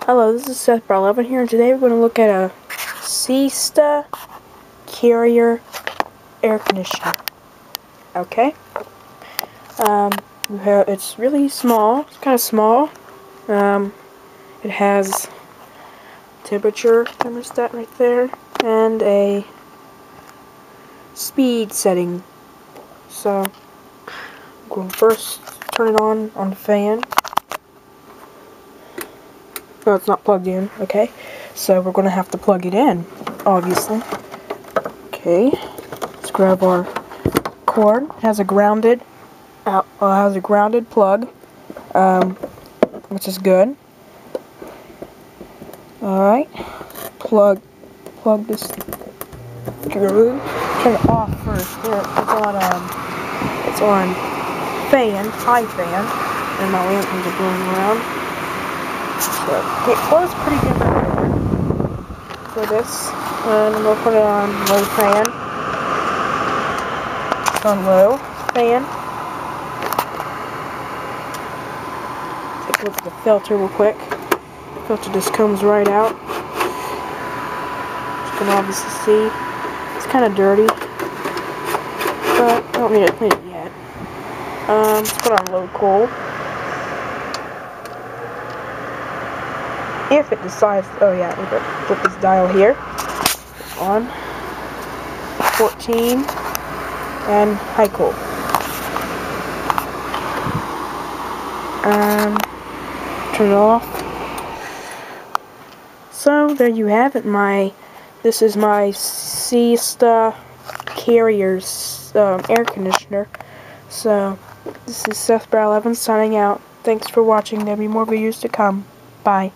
Hello, this is Seth11 here, and today we're going to look at a Siesta carrier air conditioner. Okay? It's really small. It's kind of small. It has temperature thermostat right there and a speed setting. So, I'm going to first turn it on the fan. No, it's not plugged in, okay? So we're going to have to plug it in, obviously. Okay, let's grab our cord. It has a grounded plug, which is good. Alright, plug this through. Turn it off first. It's on high fan, and my lanterns are blowing around. So it flows pretty good for this, and we'll put it on low fan. It's on low fan. Take a look at the filter real quick. The filter just comes right out. You can obviously see it's kind of dirty, but I don't need to clean it yet. Let's put on low cool. If it decides, oh yeah, we can flip this dial here, on 14 and high cool. Turn it off. So there you have it. This is my Siesta carrier's air conditioner. So this is Seth11 signing out. Thanks for watching. There'll be more videos to come. Bye.